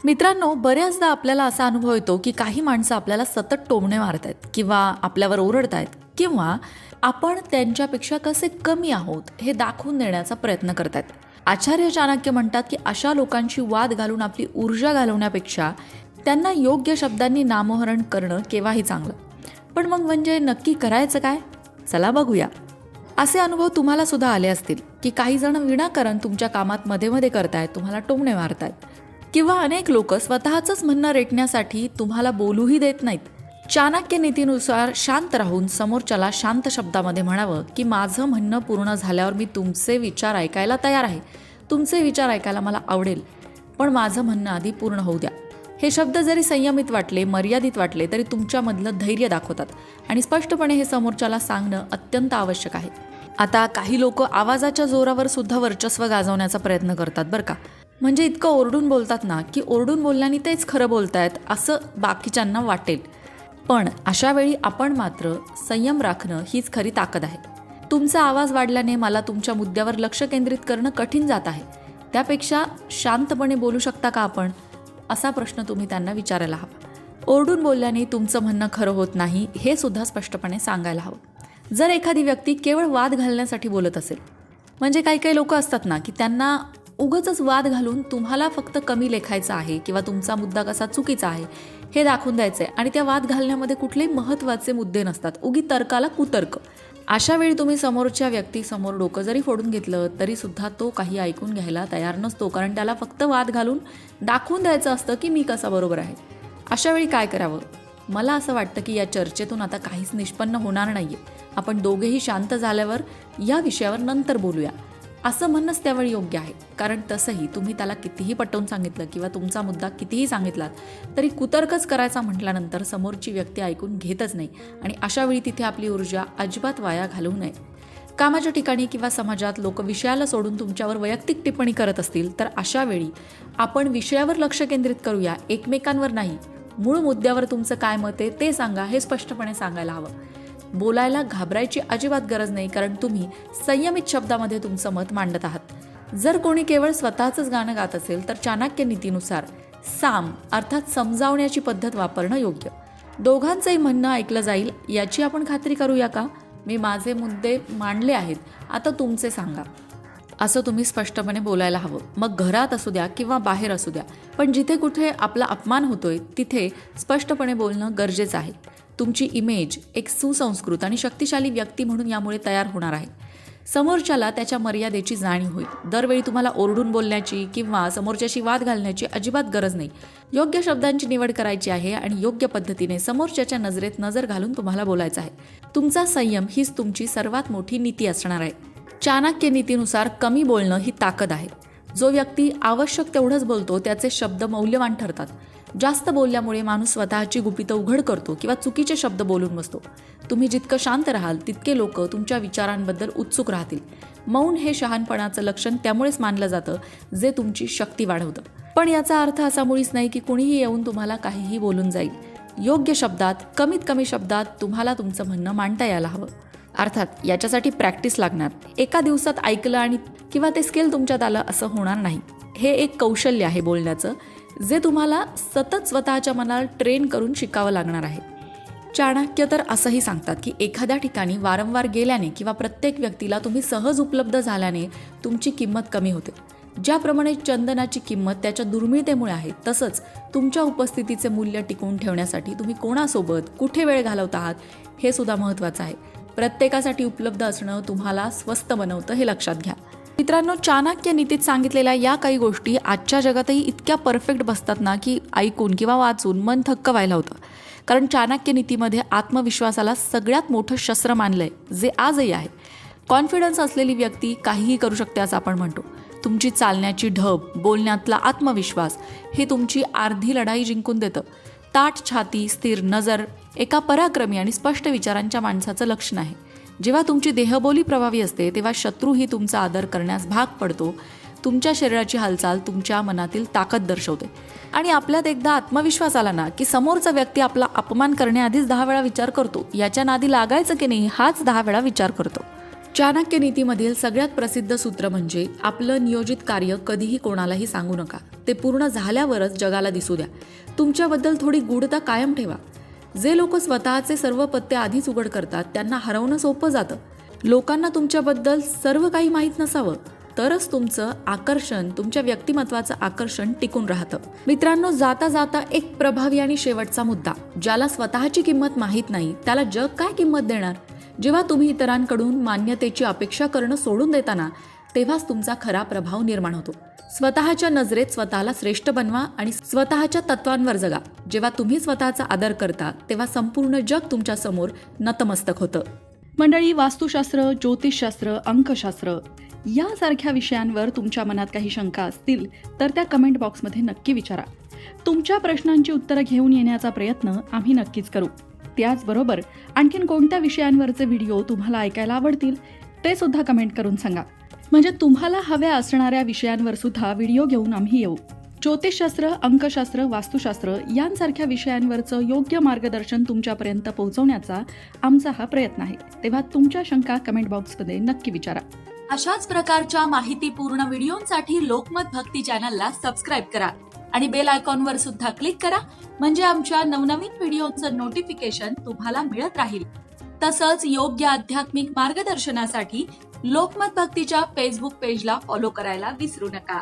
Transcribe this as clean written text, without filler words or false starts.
मित्रांनो, बऱ्याचदा आपल्याला असा अनुभव येतो की काही माणसं आपल्याला सतत टोमणे मारतायत किंवा आपल्यावर ओरडतायत किंवा आपण त्यांच्यापेक्षा कसे कमी आहोत हे दाखवून देण्याचा प्रयत्न करतायत. आचार्य चाणक्य म्हणतात की अशा लोकांशी वाद घालून आपली ऊर्जा घालवण्यापेक्षा त्यांना योग्य शब्दांनी नामोहरण करणं केव्हाही चांगलं. पण मग म्हणजे नक्की करायचं काय? चला बघूया. असे अनुभव तुम्हाला सुद्धा आले असतील की काही जण विनाकारण तुमच्या कामात मध्ये मध्ये करतायत, तुम्हाला टोमणे मारतायत किंवा अनेक लोक स्वतःचंच म्हणणं रेटण्यासाठी तुम्हाला बोलूही देत नाहीत. चाणक्य नीतीनुसार शांत राहून समोरच्याला शांत शब्दामध्ये म्हणावं की माझं म्हणणं पूर्ण झाल्यावर मी तुमचे विचार ऐकायला तयार आहे, तुमचे विचार ऐकायला मला आवडेल, पण माझं म्हणणं आधी पूर्ण होऊ द्या. हे शब्द जरी संयमित वाटले, मर्यादित वाटले तरी तुमच्यामधलं धैर्य दाखवतात आणि स्पष्टपणे हे समोरच्याला सांगणं अत्यंत आवश्यक आहे. आता काही लोक आवाजाच्या जोरावर सुद्धा वर्चस्व गाजवण्याचा प्रयत्न करतात बरं का. म्हणजे इतकं ओरडून बोलतात ना की ओरडून बोलल्याने तेच खरं बोलतायत असं बाकीच्यांना वाटेल. पण अशा वेळी आपण मात्र संयम राखणं हीच खरी ताकद आहे. तुमचा आवाज वाढल्याने मला तुमच्या मुद्द्यावर लक्ष केंद्रित करणं कठीण जात आहे, त्यापेक्षा शांतपणे बोलू शकता का आपण, असा प्रश्न तुम्ही त्यांना विचारायला हवा. ओरडून बोलल्याने तुमचं म्हणणं खरं होत नाही हे सुद्धा स्पष्टपणे सांगायला हवं. जर एखादी व्यक्ती केवळ वाद घालण्यासाठी बोलत असेल, म्हणजे काही काही लोक असतात ना की त्यांना उगाचच वाद घालून तुम्हाला फक्त कमी लेखायचं आहे किंवा तुमचा मुद्दा कसा चुकीचा आहे हे दाखवून द्यायचं आहे आणि त्या वाद घालण्यामध्ये कुठलेही महत्त्वाचे मुद्दे नसतात, उगी तर्काला कुतर्क. अशा वेळी तुम्ही समोरच्या व्यक्तीसमोर डोकं जरी फोडून घेतलं तरी सुद्धा तो काही ऐकून घ्यायला तयार नसतो, कारण त्याला फक्त वाद घालून दाखवून द्यायचं असतं की मी कसा बरोबर आहे. अशा वेळी काय करावं? मला असं वाटतं की या चर्चेतून आता काहीच निष्पन्न होणार नाहीये, आपण दोघेही शांत झाल्यावर या विषयावर नंतर बोलूया, असं म्हणणंच त्यावेळी योग्य आहे. कारण तसंही तुम्ही त्याला कितीही पटवून सांगितलं किंवा तुमचा मुद्दा कितीही सांगितलात तरी कुतर्कच करायचा म्हटल्यानंतर समोरची व्यक्ती ऐकून घेतच नाही आणि अशा वेळी तिथे आपली ऊर्जा अजिबात वाया घालवू नये. कामाच्या ठिकाणी किंवा समाजात लोक विषयाला सोडून तुमच्यावर वैयक्तिक टिप्पणी करत असतील तर अशा वेळी आपण विषयावर लक्ष केंद्रित करूया, एकमेकांवर नाही. मूळ मुद्द्यावर तुमचं काय मत आहे ते सांगा, हे स्पष्टपणे सांगायला हवं. बोलायला घाबरायची अजिबात गरज नाही, कारण तुम्ही संयमित शब्दामध्ये तुमचं मत मांडत आहात. जर कोणी केवळ स्वतःचंच गाणं गात असेल तर चाणक्य नीतीनुसार साम अर्थात समजावण्याची पद्धत वापरणं योग्य. दोघांचंही म्हणणं ऐकलं जाईल याची आपण खात्री करूया का? मी माझे मुद्दे मांडले आहेत, आता तुमचे सांगा, असं तुम्ही स्पष्टपणे बोलायला हवं. मग घरात असू द्या किंवा बाहेर असू द्या, पण जिथे कुठे आपला अपमान होतोय तिथे स्पष्टपणे बोलणं गरजेचं आहे. तुमची इमेज एक सुसंस्कृत आणि शक्तिशाली व्यक्ती म्हणून यामुळे तयार होणार आहे. समोरच्याला त्याच्या मर्यादेची जाणीव होईल. दरवेळी तुम्हाला ओरडून बोलण्याची किंवा समोरच्याशी वाद घालण्याची अजिबात गरज नाही. योग्य शब्दांची निवड करायची आहे आणि योग्य पद्धतीने समोरच्याच्या नजरेत नजर घालून तुम्हाला बोलायचं आहे. तुमचा संयम हीच तुमची सर्वात मोठी नीती असणार आहे. चाणक्य नीतीनुसार कमी बोलणं ही ताकद आहे. जो व्यक्ती आवश्यक तेवढंच बोलतो त्याचे शब्द मौल्यवान ठरतात. जास्त बोलल्यामुळे माणूस स्वतःची गुपितं उघड करतो किंवा चुकीचे शब्द बोलून बसतो. तुम्ही जितकं शांत राहाल तितके लोक तुमच्या विचारांबद्दल उत्सुक राहतील. मौन हे शहाणपणाचं लक्षण त्यामुळेच मानलं जातं जे तुमची शक्ती वाढवतं. पण याचा अर्थ असा मुळीच नाही की कुणीही येऊन तुम्हाला काहीही बोलून जाईल. योग्य शब्दात, कमीत कमी शब्दात तुम्हाला तुमचं म्हणणं मांडता यायला हवं. अर्थात याच्यासाठी प्रॅक्टिस लागणार. एका दिवसात ऐकलं आणि किंवा ते स्किल तुमच्यात आलं असं होणार नाही. हे एक कौशल्य आहे बोलण्याचं, जे तुम्हाला सतत स्वतःच्या मनाला ट्रेन करून शिकावं लागणार आहे. चाणक्य तर असंही सांगतात की एखाद्या ठिकाणी वारंवार गेल्याने किंवा प्रत्येक व्यक्तीला तुम्ही सहज उपलब्ध झाल्याने तुमची किंमत कमी होते. ज्याप्रमाणे चंदनाची किंमत त्याच्या दुर्मिळतेमुळे आहे, तसंच तुमच्या उपस्थितीचे मूल्य टिकवून ठेवण्यासाठी तुम्ही कोणासोबत कुठे वेळ घालवत आहात हे सुद्धा महत्त्वाचं आहे. प्रत्येकासाठी उपलब्ध असणं तुम्हाला स्वस्त बनवतं, हे लक्षात घ्या. मित्रांनो, चाणक्य नीतीत सांगितलेल्या या काही गोष्टी आजच्या जगातही इतक्या परफेक्ट बसतात ना की ऐकून किंवा वाचून मन थक्क व्हायला होतं. कारण चाणक्य नीतीमध्ये आत्मविश्वासाला सगळ्यात मोठं शस्त्र मानलंय, जे आजही आहे. कॉन्फिडन्स असलेली व्यक्ती काहीही करू शकते असं आपण म्हणतो. तुमची चालण्याची ढब, बोलण्यातला आत्मविश्वास हे तुमची अर्धी लढाई जिंकून देतं. ताठ छाती, स्थिर नजर एका पराक्रमी आणि स्पष्ट विचारांच्या माणसाचं लक्षण आहे. जेव्हा तुमची देहबोली प्रभावी असते तेव्हा शत्रूही तुमचा आदर करण्यास भाग पडतो. तुमच्या शरीराची हालचाल तुमच्या मनातील ताकद दर्शवते. आणि आपल्यात एकदा आत्मविश्वास आला ना की समोरचा व्यक्ती आपला अपमान करण्याआधीच 10 वेळा विचार करतो. याच्या नादी लागायचं की नाही हाच 10 वेळा विचार करतो. चाणक्य नीतीमधील सगळ्यात प्रसिद्ध सूत्र म्हणजे आपलं नियोजित कार्य कधीही कोणालाही सांगू नका. ते पूर्ण झाल्यावरच जगाला दिसू द्या. तुमच्याबद्दल थोडी गूढता कायम ठेवा. जे लोक स्वतःचे सर्व पत्ते आधीच उघड करतात त्यांना हरवणं सोपं जातं. लोकांना तुमच्याबद्दल सर्व काही माहीत नसावं, तरच तुमचं आकर्षण, तुमच्या व्यक्तिमत्वाचं आकर्षण टिकून राहतं. मित्रांनो, जाता जाता एक प्रभावी आणि शेवटचा मुद्दा. ज्याला स्वतःची किंमत माहीत नाही त्याला जग काय किंमत देणार? जेव्हा तुम्ही इतरांकडून मान्यतेची अपेक्षा करणं सोडून देताना, तेव्हाच तुमचा खरा प्रभाव निर्माण होतो. स्वतःच्या नजरेत स्वतःला श्रेष्ठ बनवा आणि स्वतःच्या तत्वांवर जगा. जेव्हा तुम्ही स्वतःचा आदर करता तेव्हा संपूर्ण जग तुमच्या समोर नतमस्तक होतं. मंडळी, वास्तुशास्त्र, ज्योतिषशास्त्र, अंकशास्त्र यासारख्या विषयांवर तुमच्या मनात काही शंका असतील तर त्या कमेंट बॉक्समध्ये नक्की विचारा. तुमच्या प्रश्नांची उत्तरं घेऊन येण्याचा प्रयत्न आम्ही नक्कीच करू. त्याचबरोबर आणखीन कोणत्या विषयांवरचे व्हिडिओ तुम्हाला ऐकायला आवडतील ते सुद्धा कमेंट करून सांगा. म्हणजे तुम्हाला हव्या असणाऱ्या विषयांवर सुद्धा व्हिडिओ घेऊन आम्ही येऊ. ज्योतिषशास्त्र, अंकशास्त्र, वास्तुशास्त्र यांसारख्या विषयांवरचं योग्य मार्गदर्शन तुमच्यापर्यंत पोहोचवण्याचा आमचा हा प्रयत्न आहे. तेव्हा तुमच्या शंका कमेंट बॉक्समध्ये नक्की विचारा. अशाच प्रकारच्या माहितीपूर्ण व्हिडिओंसाठी लोकमत भक्ती चॅनलला सबस्क्राईब करा आणि बेल आयकॉनवर सुद्धा क्लिक करा. म्हणजे आमच्या नवनवीन व्हिडिओचं नोटिफिकेशन तुम्हाला मिळत राहील. तसंच योग्य आध्यात्मिक मार्गदर्शनासाठी लोकमत भक्तीच्या फेसबुक पेजला फॉलो करायला विसरू नका.